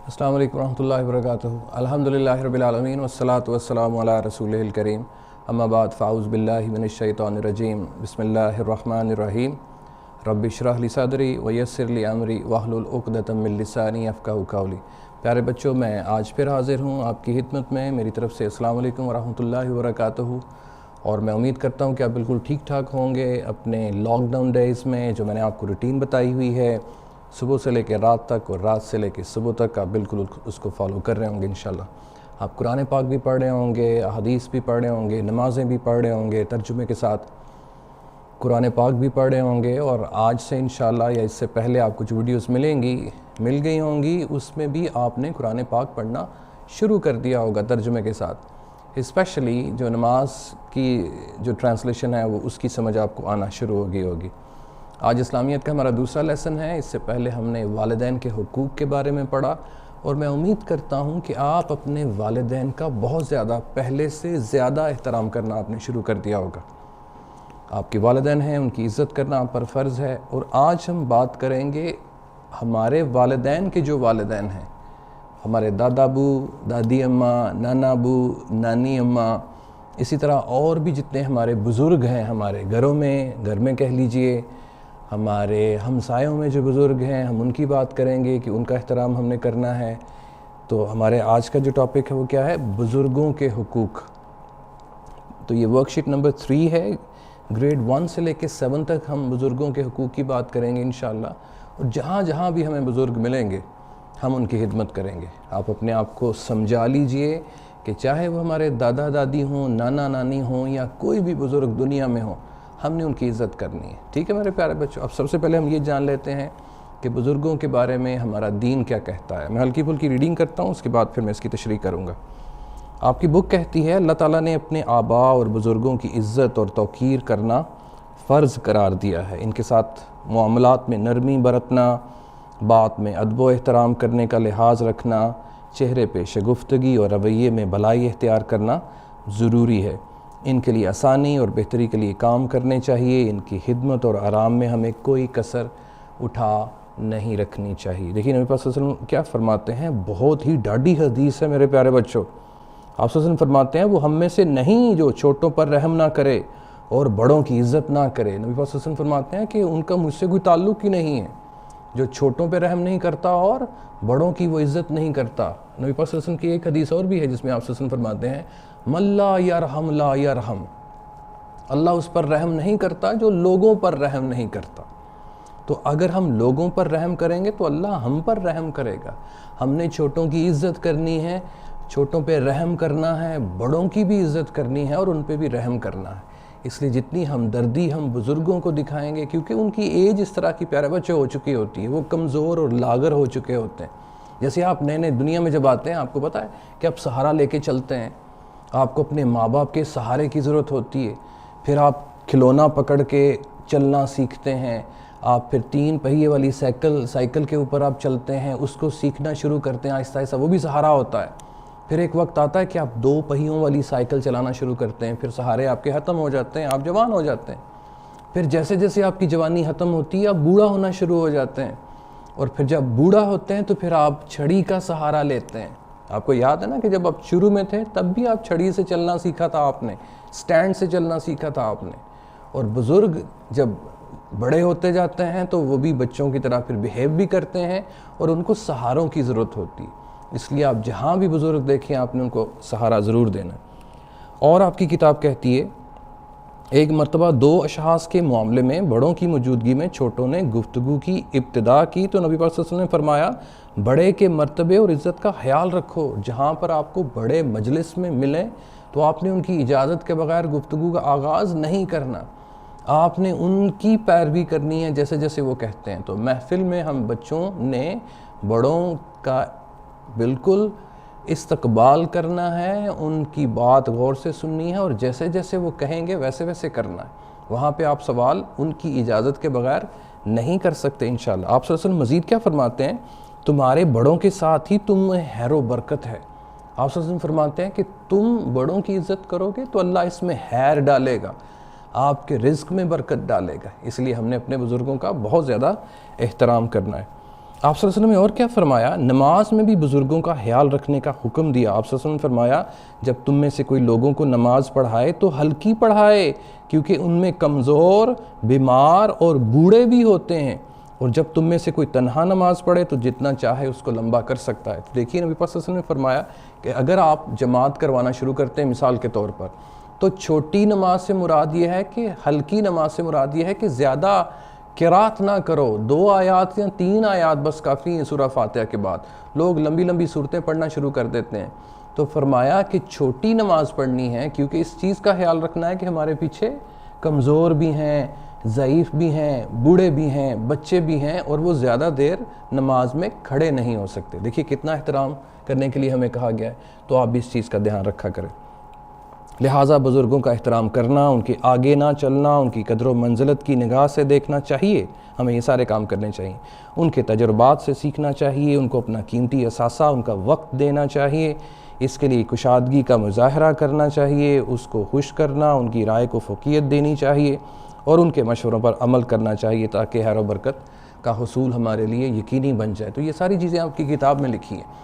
السلام علیکم ورحمۃ اللہ وبرکاتہ۔ الحمدللہ رب العالمین والصلاة والسلام علی رسولہ الکریم، اما بعد فاعوذ باللہ من الشیطان الرجیم، بسم اللہ الرحمن الرحیم۔ رب اشرح لی صدری ویسر لی امری واحلل عقدۃ من لسانی یفقہوا قولی۔ پیارے بچوں، میں آج پھر حاضر ہوں آپ کی خدمت میں۔ میری طرف سے السلام علیکم ورحمۃ اللہ وبرکاتہ، اور میں امید کرتا ہوں کہ آپ بالکل ٹھیک ٹھاک ہوں گے اپنے لاک ڈاؤن ڈیز میں، جو میں نے آپ کو روٹین بتائی ہوئی ہے صبح سے لے کے رات تک اور رات سے لے کے صبح تک، آپ بالکل اس کو فالو کر رہے ہوں گے انشاءاللہ۔ آپ قرآن پاک بھی پڑھ رہے ہوں گے، احادیث بھی پڑھ رہے ہوں گے، نمازیں بھی پڑھ رہے ہوں گے، ترجمے کے ساتھ قرآن پاک بھی پڑھ رہے ہوں گے، اور آج سے انشاءاللہ یا اس سے پہلے آپ کچھ ویڈیوز مل گئی ہوں گی، اس میں بھی آپ نے قرآن پاک پڑھنا شروع کر دیا ہوگا ترجمے کے ساتھ۔ اسپیشلی جو نماز کی جو ٹرانسلیشن ہے وہ اس کی سمجھ آپ کو آنا شروع ہوگی۔ آج اسلامیت کا ہمارا دوسرا لیسن ہے۔ اس سے پہلے ہم نے والدین کے حقوق کے بارے میں پڑھا، اور میں امید کرتا ہوں کہ آپ اپنے والدین کا بہت زیادہ، پہلے سے زیادہ احترام کرنا آپ نے شروع کر دیا ہوگا۔ آپ کے والدین ہیں، ان کی عزت کرنا آپ پر فرض ہے۔ اور آج ہم بات کریں گے ہمارے والدین کے جو والدین ہیں، ہمارے دادا ابو، دادی اماں، نانا ابو، نانی اماں، اسی طرح اور بھی جتنے ہمارے بزرگ ہیں ہمارے گھروں میں، گھر میں کہہ لیجئے، ہمارے ہمسایوں میں جو بزرگ ہیں، ہم ان کی بات کریں گے کہ ان کا احترام ہم نے کرنا ہے۔ تو ہمارے آج کا جو ٹاپک ہے وہ کیا ہے؟ بزرگوں کے حقوق۔ تو یہ ورک شیٹ نمبر 3 ہے۔ گریڈ 1 سے لے کے 7 تک ہم بزرگوں کے حقوق کی بات کریں گے انشاءاللہ، اور جہاں جہاں بھی ہمیں بزرگ ملیں گے ہم ان کی خدمت کریں گے۔ آپ اپنے آپ کو سمجھا لیجئے کہ چاہے وہ ہمارے دادا دادی ہوں، نانا نانی ہوں، یا کوئی بھی بزرگ دنیا میں ہوں، ہم نے ان کی عزت کرنی ہے۔ ٹھیک ہے میرے پیارے بچوں؟ اب سب سے پہلے ہم یہ جان لیتے ہیں کہ بزرگوں کے بارے میں ہمارا دین کیا کہتا ہے۔ میں ہلکی پھلکی ریڈنگ کرتا ہوں، اس کے بعد پھر میں اس کی تشریح کروں گا۔ آپ کی بک کہتی ہے، اللہ تعالیٰ نے اپنے آباء اور بزرگوں کی عزت اور توقیر کرنا فرض قرار دیا ہے۔ ان کے ساتھ معاملات میں نرمی برتنا، بات میں ادب و احترام کرنے کا لحاظ رکھنا، چہرے پہ شگفتگی اور رویے میں بھلائی اختیار کرنا ضروری ہے۔ ان کے لیے آسانی اور بہتری کے لیے کام کرنے چاہیے۔ ان کی خدمت اور آرام میں ہمیں کوئی کسر اٹھا نہیں رکھنی چاہیے۔ دیکھیے نبی پاک صلی اللہ علیہ وسلم کیا فرماتے ہیں، بہت ہی ڈاڈی حدیث ہے میرے پیارے بچوں۔ آپ صلی اللہ علیہ وسلم فرماتے ہیں، وہ ہم میں سے نہیں جو چھوٹوں پر رحم نہ کرے اور بڑوں کی عزت نہ کرے۔ نبی پاک صلی اللہ علیہ وسلم فرماتے ہیں کہ ان کا مجھ سے کوئی تعلق ہی نہیں ہے، جو چھوٹوں پہ رحم نہیں کرتا اور بڑوں کی وہ عزت نہیں کرتا۔ نبی پاک صلی اللہ علیہ وسلم کی ایک حدیث اور بھی ہے جس میں آپ صلی اللہ علیہ وسلم فرماتے ہیں، من لا یرحم لا یرحم، اللہ اس پر رحم نہیں کرتا جو لوگوں پر رحم نہیں کرتا۔ تو اگر ہم لوگوں پر رحم کریں گے تو اللہ ہم پر رحم کرے گا۔ ہم نے چھوٹوں کی عزت کرنی ہے، چھوٹوں پہ رحم کرنا ہے، بڑوں کی بھی عزت کرنی ہے اور ان پہ بھی رحم کرنا ہے۔ اس لیے جتنی ہمدردی ہم بزرگوں کو دکھائیں گے، کیونکہ ان کی ایج اس طرح کی پیارے بچے ہو چکی ہوتی ہے، وہ کمزور اور لاغر ہو چکے ہوتے ہیں۔ جیسے آپ نئے نئے دنیا میں جب آتے ہیں، آپ کو پتہ ہے کہ آپ سہارا لے کے چلتے ہیں، آپ کو اپنے ماں باپ کے سہارے کی ضرورت ہوتی ہے، پھر آپ کھلونا پکڑ کے چلنا سیکھتے ہیں، آپ پھر 3 پہیے والی سائیکل کے اوپر آپ چلتے ہیں، اس کو سیکھنا شروع کرتے ہیں آہستہ آہستہ، وہ بھی سہارا ہوتا ہے۔ پھر ایک وقت آتا ہے کہ آپ 2 پہیوں والی سائیکل چلانا شروع کرتے ہیں، پھر سہارے آپ کے ختم ہو جاتے ہیں، آپ جوان ہو جاتے ہیں۔ پھر جیسے جیسے آپ کی جوانی ختم ہوتی ہے، آپ بوڑھا ہونا شروع ہو جاتے ہیں، اور پھر جب بوڑھا ہوتے ہیں تو پھر آپ چھڑی کا سہارا لیتے ہیں۔ آپ کو یاد ہے نا کہ جب آپ شروع میں تھے تب بھی آپ چھڑی سے چلنا سیکھا تھا، آپ نے سٹینڈ سے چلنا سیکھا تھا آپ نے۔ اور بزرگ جب بڑے ہوتے جاتے ہیں تو وہ بھی بچوں کی طرح پھر بیہیو بھی کرتے ہیں، اور ان کو سہاروں کی ضرورت ہوتی ہے۔ اس لیے آپ جہاں بھی بزرگ دیکھیں آپ نے ان کو سہارا ضرور دینا۔ اور آپ کی کتاب کہتی ہے، ایک مرتبہ 2 اشخاص کے معاملے میں بڑوں کی موجودگی میں چھوٹوں نے گفتگو کی ابتدا کی، تو نبی پاک صلی اللہ علیہ وسلم نے فرمایا، بڑے کے مرتبے اور عزت کا خیال رکھو۔ جہاں پر آپ کو بڑے مجلس میں ملیں تو آپ نے ان کی اجازت کے بغیر گفتگو کا آغاز نہیں کرنا، آپ نے ان کی پیروی کرنی ہے جیسے جیسے وہ کہتے ہیں۔ تو محفل میں ہم بچوں نے بڑوں کا بالکل استقبال کرنا ہے، ان کی بات غور سے سننی ہے، اور جیسے جیسے وہ کہیں گے ویسے ویسے کرنا ہے۔ وہاں پہ آپ سوال ان کی اجازت کے بغیر نہیں کر سکتے انشاءاللہ۔ آپ صلی اللہ علیہ وسلم مزید کیا فرماتے ہیں، تمہارے بڑوں کے ساتھ ہی تم میں خیر و برکت ہے۔ آپ صلی اللہ علیہ وسلم فرماتے ہیں کہ تم بڑوں کی عزت کرو گے تو اللہ اس میں خیر ڈالے گا، آپ کے رزق میں برکت ڈالے گا۔ اس لیے ہم نے اپنے بزرگوں کا بہت زیادہ احترام کرنا ہے۔ آپ صلی اللہ علیہ وسلم نے اور کیا فرمایا؟ نماز میں بھی بزرگوں کا خیال رکھنے کا حکم دیا۔ آپ صلی اللہ علیہ وسلم نے فرمایا جب تم میں سے کوئی لوگوں کو نماز پڑھائے تو ہلکی پڑھائے، کیونکہ ان میں کمزور، بیمار اور بوڑھے بھی ہوتے ہیں، اور جب تم میں سے کوئی تنہا نماز پڑھے تو جتنا چاہے اس کو لمبا کر سکتا ہے۔ تو دیکھیے نبی پاک صلی اللہ علیہ وسلم نے فرمایا کہ اگر آپ جماعت کروانا شروع کرتے ہیں مثال کے طور پر، تو چھوٹی نماز سے مراد یہ ہے کہ ہلکی نماز سے مراد یہ ہے کہ زیادہ قرات نہ کرو، 2 آیات یا 3 آیات بس کافی ہیں سورہ فاتحہ کے بعد۔ لوگ لمبی لمبی صورتیں پڑھنا شروع کر دیتے ہیں، تو فرمایا کہ چھوٹی نماز پڑھنی ہے، کیونکہ اس چیز کا خیال رکھنا ہے کہ ہمارے پیچھے کمزور بھی ہیں، ضعیف بھی ہیں، بوڑھے بھی ہیں، بچے بھی ہیں، اور وہ زیادہ دیر نماز میں کھڑے نہیں ہو سکتے۔ دیکھیے کتنا احترام کرنے کے لیے ہمیں کہا گیا ہے، تو آپ بھی اس چیز کا دھیان رکھا کریں۔ لہٰذا بزرگوں کا احترام کرنا، ان کے آگے نہ چلنا، ان کی قدر و منزلت کی نگاہ سے دیکھنا چاہیے، ہمیں یہ سارے کام کرنے چاہیے۔ ان کے تجربات سے سیکھنا چاہیے، ان کو اپنا قیمتی اثاثہ، ان کا وقت دینا چاہیے، اس کے لیے کشادگی کا مظاہرہ کرنا چاہیے، اس کو خوش کرنا، ان کی رائے کو فوقیت دینی چاہیے، اور ان کے مشوروں پر عمل کرنا چاہیے تاکہ خیر و برکت کا حصول ہمارے لیے یقینی بن جائے۔ تو یہ ساری چیزیں آپ کی کتاب میں لکھی ہیں۔